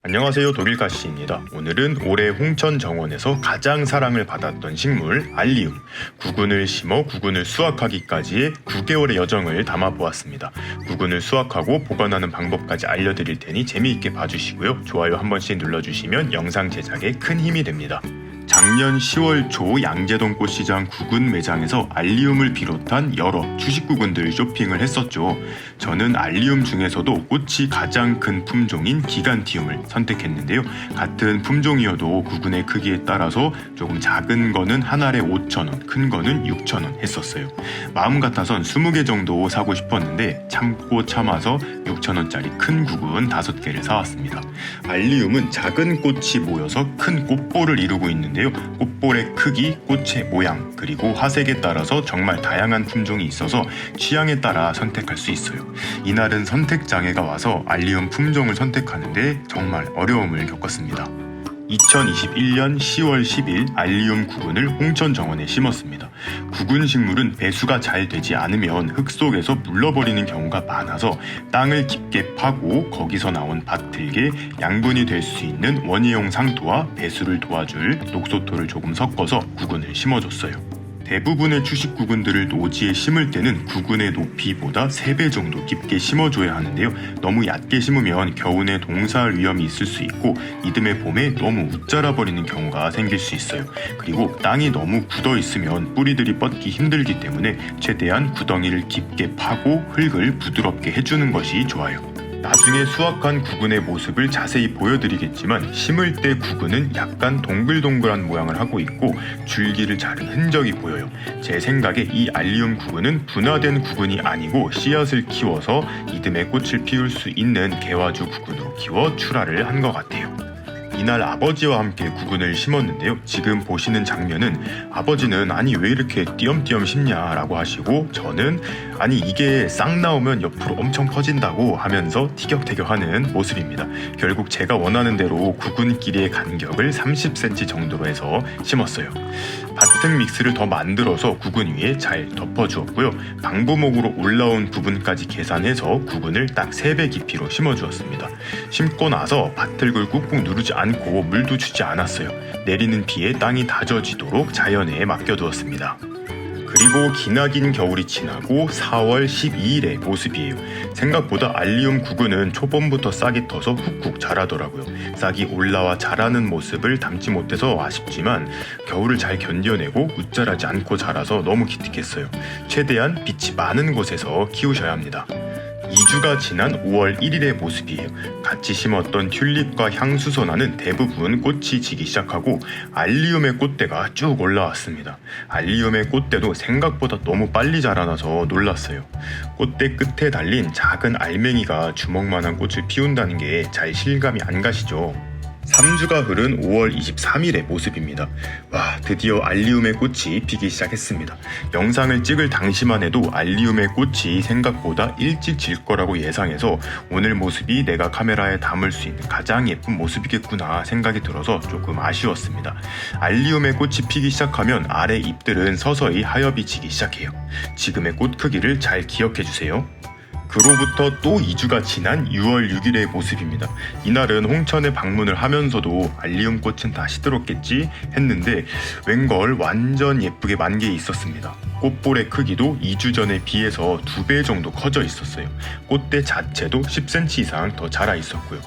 안녕하세요, 독일가시입니다. 오늘은 올해 홍천 정원에서 가장 사랑을 받았던 식물 알리움, 구근을 심어 구근을 수확하기까지의 9개월의 여정을 담아보았습니다. 구근을 수확하고 보관하는 방법까지 알려드릴 테니 재미있게 봐주시고요. 좋아요 한 번씩 눌러주시면 영상 제작에 큰 힘이 됩니다. 작년 10월 초 양재동 꽃시장 구근 매장에서 알리움을 비롯한 여러 주식구근들 쇼핑을 했었죠. 저는 알리움 중에서도 꽃이 가장 큰 품종인 기간티움을 선택했는데요. 같은 품종이어도 구근의 크기에 따라서 조금 작은 거는 한 알에 5,000원, 큰 거는 6,000원 했었어요. 마음 같아선 20개 정도 사고 싶었는데 참고 참아서 6,000원짜리 큰 구근 5개를 사왔습니다. 알리움은 작은 꽃이 모여서 큰 꽃볼을 이루고 있는데 꽃볼의 크기, 꽃의 모양, 그리고 화색에 따라서 정말 다양한 품종이 있어서 취향에 따라 선택할 수 있어요. 이날은 선택 장애가 와서 알리움 품종을 선택하는데 정말 어려움을 겪었습니다. 2021년 10월 10일 알리움 구근을 홍천 정원에 심었습니다. 구근 식물은 배수가 잘 되지 않으면 흙 속에서 물러버리는 경우가 많아서 땅을 깊게 파고 거기서 나온 밭들게 양분이 될 수 있는 원예용 상토와 배수를 도와줄 녹소토를 조금 섞어서 구근을 심어줬어요. 대부분의 주식 구근들을 노지에 심을 때는 구근의 높이보다 3배 정도 깊게 심어줘야 하는데요. 너무 얕게 심으면 겨우내 동사할 위험이 있을 수 있고 이듬해 봄에 너무 웃자라 버리는 경우가 생길 수 있어요. 그리고 땅이 너무 굳어 있으면 뿌리들이 뻗기 힘들기 때문에 최대한 구덩이를 깊게 파고 흙을 부드럽게 해주는 것이 좋아요. 나중에 수확한 구근의 모습을 자세히 보여드리겠지만 심을 때 구근은 약간 동글동글한 모양을 하고 있고 줄기를 자른 흔적이 보여요. 제 생각에 이 알리움 구근은 분화된 구근이 아니고 씨앗을 키워서 이듬해 꽃을 피울 수 있는 개화주 구근으로 키워 출하를 한 것 같아요. 이날 아버지와 함께 구근을 심었는데요. 지금 보시는 장면은 아버지는 아니 왜 이렇게 띄엄띄엄 심냐라고 하시고 저는 아니 이게 싹 나오면 옆으로 엄청 퍼진다고 하면서 티격태격하는 모습입니다. 결국 제가 원하는 대로 구근 길이의 간격을 30cm 정도로 해서 심었어요. 바튼 믹스를 더 만들어서 구근 위에 잘 덮어주었고요. 방부목으로 올라온 부분까지 계산해서 구근을 딱 3배 깊이로 심어주었습니다. 심고 나서 밭흙을 꾹꾹 누르지 않고 물도 주지 않았어요. 내리는 비에 땅이 다져지도록 자연에 맡겨두었습니다. 그리고 기나긴 겨울이 지나고 4월 12일의 모습이에요. 생각보다 알리움 구근은 초봄부터 싹이 터서 훅훅 자라더라고요. 싹이 올라와 자라는 모습을 담지 못해서 아쉽지만 겨울을 잘 견뎌내고 웃자라지 않고 자라서 너무 기특했어요. 최대한 빛이 많은 곳에서 키우셔야 합니다. 2주가 지난 5월 1일의 모습이에요. 같이 심었던 튤립과 향수선화는 대부분 꽃이 지기 시작하고 알리움의 꽃대가 쭉 올라왔습니다. 알리움의 꽃대도 생각보다 너무 빨리 자라나서 놀랐어요. 꽃대 끝에 달린 작은 알맹이가 주먹만한 꽃을 피운다는 게 잘 실감이 안 가시죠? 3주가 흐른 5월 23일의 모습입니다. 와, 드디어 알리움의 꽃이 피기 시작했습니다. 영상을 찍을 당시만 해도 알리움의 꽃이 생각보다 일찍 질 거라고 예상해서 오늘 모습이 내가 카메라에 담을 수 있는 가장 예쁜 모습이겠구나 생각이 들어서 조금 아쉬웠습니다. 알리움의 꽃이 피기 시작하면 아래 잎들은 서서히 하엽이 지기 시작해요. 지금의 꽃 크기를 잘 기억해주세요. 그로부터 또 2주가 지난 6월 6일의 모습입니다. 이날은 홍천에 방문을 하면서도 알리움 꽃은 다 시들었겠지 했는데 웬걸 완전 예쁘게 만개 있었습니다. 꽃볼의 크기도 2주 전에 비해서 2배 정도 커져 있었어요. 꽃대 자체도 10cm 이상 더 자라 있었고요.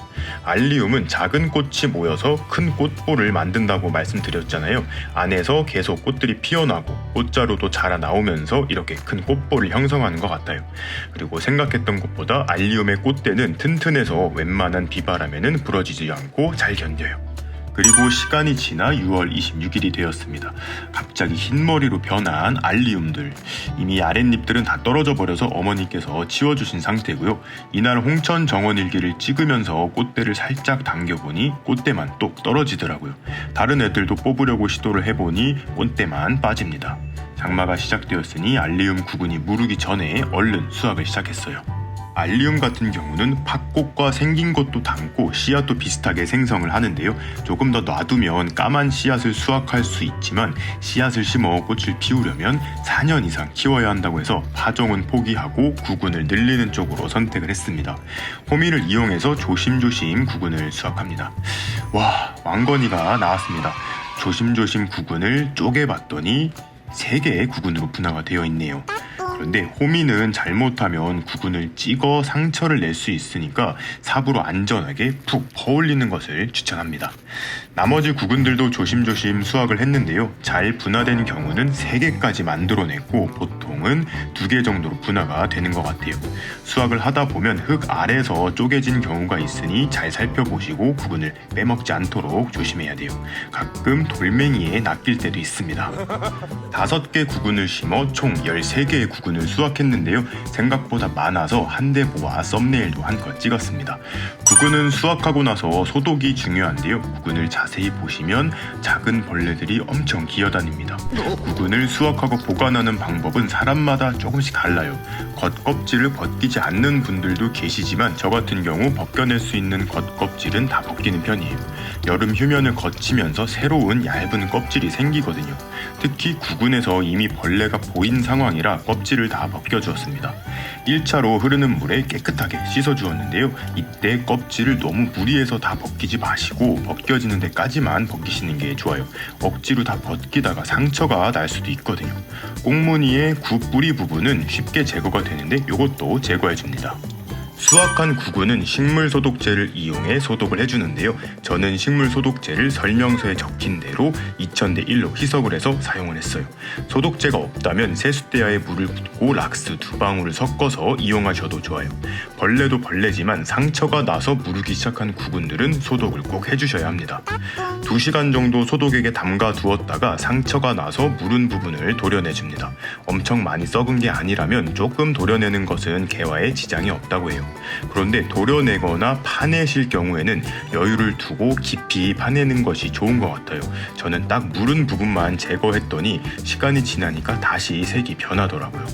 알리움은 작은 꽃이 모여서 큰 꽃볼을 만든다고 말씀드렸잖아요. 안에서 계속 꽃들이 피어나고 꽃자루도 자라 나오면서 이렇게 큰 꽃볼을 형성하는 것 같아요. 그리고 생각했던 것보다 알리움의 꽃대는 튼튼해서 웬만한 비바람에는 부러지지 않고 잘 견뎌요. 그리고 시간이 지나 6월 26일이 되었습니다. 갑자기 흰머리로 변한 알리움들. 이미 아랫잎들은 다 떨어져 버려서 어머니께서 치워주신 상태고요. 이날 홍천 정원 일기를 찍으면서 꽃대를 살짝 당겨보니 꽃대만 똑 떨어지더라고요. 다른 애들도 뽑으려고 시도를 해보니 꽃대만 빠집니다. 장마가 시작되었으니 알리움 구근이 무르기 전에 얼른 수확을 시작했어요. 알리움 같은 경우는 팥꽃과 생긴 것도 닮고 씨앗도 비슷하게 생성을 하는데요. 조금 더 놔두면 까만 씨앗을 수확할 수 있지만 씨앗을 심어 꽃을 피우려면 4년 이상 키워야 한다고 해서 파종은 포기하고 구근을 늘리는 쪽으로 선택을 했습니다. 호미를 이용해서 조심조심 구근을 수확합니다. 와, 왕건이가 나왔습니다. 조심조심 구근을 쪼개봤더니 3개의 구근으로 분화가 되어 있네요. 그런데 호미는 잘못하면 구근을 찍어 상처를 낼 수 있으니까 삽으로 안전하게 푹 퍼올리는 것을 추천합니다. 나머지 구근들도 조심조심 수확을 했는데요. 잘 분화된 경우는 3개까지 만들어냈고 보통은 2개 정도로 분화가 되는 것 같아요. 수확을 하다 보면 흙 아래서 쪼개진 경우가 있으니 잘 살펴보시고 구근을 빼먹지 않도록 조심해야 돼요. 가끔 돌멩이에 낚일 때도 있습니다. 5개 구근을 심어 총 13개의 구근을 수확했는데요. 생각보다 많아서 한 대 모아 썸네일도 한컷 찍었습니다. 구근은 수확하고 나서 소독이 중요한데요. 구근을 자세히 보시면 작은 벌레들이 엄청 기어다닙니다. 구근을 수확하고 보관하는 방법은 사람마다 조금씩 달라요. 겉껍질을 벗기지 않는 분들도 계시지만 저 같은 경우 벗겨낼 수 있는 겉껍질은 다 벗기는 편이에요. 여름 휴면을 거치면서 새로운 얇은 껍질이 생기거든요. 특히 구근에서 이미 벌레가 보인 상황이라 껍질을 다 벗겨주었습니다. 1차로 흐르는 물에 깨끗하게 씻어주었는데요. 이때 껍질을 너무 무리해서 다 벗기지 마시고 벗겨지는 데까지만 벗기시는 게 좋아요. 억지로 다 벗기다가 상처가 날 수도 있거든요. 꽁무니의 구 뿌리 부분은 쉽게 제거가 되는데 이것도 제거해줍니다. 수확한 구근은 식물소독제를 이용해 소독을 해주는데요. 저는 식물소독제를 설명서에 적힌 대로 2000대 1로 희석을 해서 사용을 했어요. 소독제가 없다면 세숫대야에 물을 붓고 락스 2방울을 섞어서 이용하셔도 좋아요. 벌레도 벌레지만 상처가 나서 무르기 시작한 구근들은 소독을 꼭 해주셔야 합니다. 2시간 정도 소독액에 담가 두었다가 상처가 나서 무른 부분을 도려내줍니다. 엄청 많이 썩은 게 아니라면 조금 도려내는 것은 개화에 지장이 없다고 해요. 그런데 도려내거나 파내실 경우에는 여유를 두고 깊이 파내는 것이 좋은 것 같아요. 저는 딱 무른 부분만 제거했더니 시간이 지나니까 다시 색이 변하더라고요.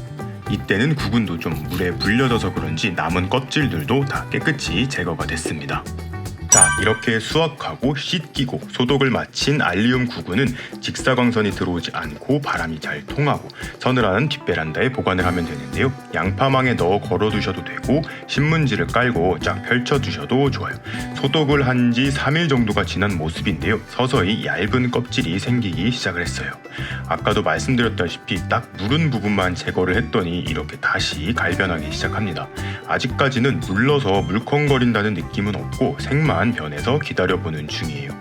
이때는 구근도 좀 물에 불려져서 그런지 남은 껍질들도 다 깨끗이 제거가 됐습니다. 자, 이렇게 수확하고 씻기고 소독을 마친 알리움 구근은 직사광선이 들어오지 않고 바람이 잘 통하고 서늘한 뒷베란다에 보관을 하면 되는데요. 양파망에 넣어 걸어두셔도 되고 신문지를 깔고 쫙 펼쳐두셔도 좋아요. 소독을 한 지 3일 정도가 지난 모습인데요. 서서히 얇은 껍질이 생기기 시작을 했어요. 아까도 말씀드렸다시피 딱 무른 부분만 제거를 했더니 이렇게 다시 갈변하기 시작합니다. 아직까지는 물러서 물컹거린다는 느낌은 없고 색만 변해서 기다려보는 중이에요.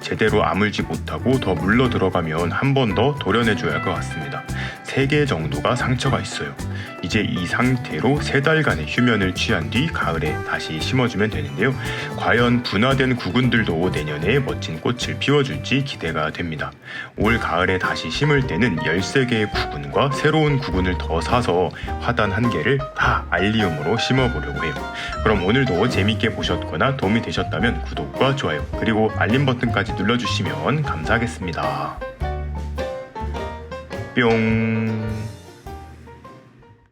제대로 아물지 못하고 더 물러 들어가면 한 번 더 도려내줘야 할 것 같습니다. 3개 정도가 상처가 있어요. 이제 이 상태로 3달간의 휴면을 취한 뒤 가을에 다시 심어주면 되는데요. 과연 분화된 구근들도 내년에 멋진 꽃을 피워줄지 기대가 됩니다. 올 가을에 다시 심을 때는 13개의 구근과 새로운 구근을 더 사서 화단 1개를 다 알리움으로 심어보려고 해요. 그럼 오늘도 재밌게 보셨거나 도움이 되셨다면 구독과 좋아요 그리고 알림 버튼까지 눌러주시면 감사하겠습니다. 뿅.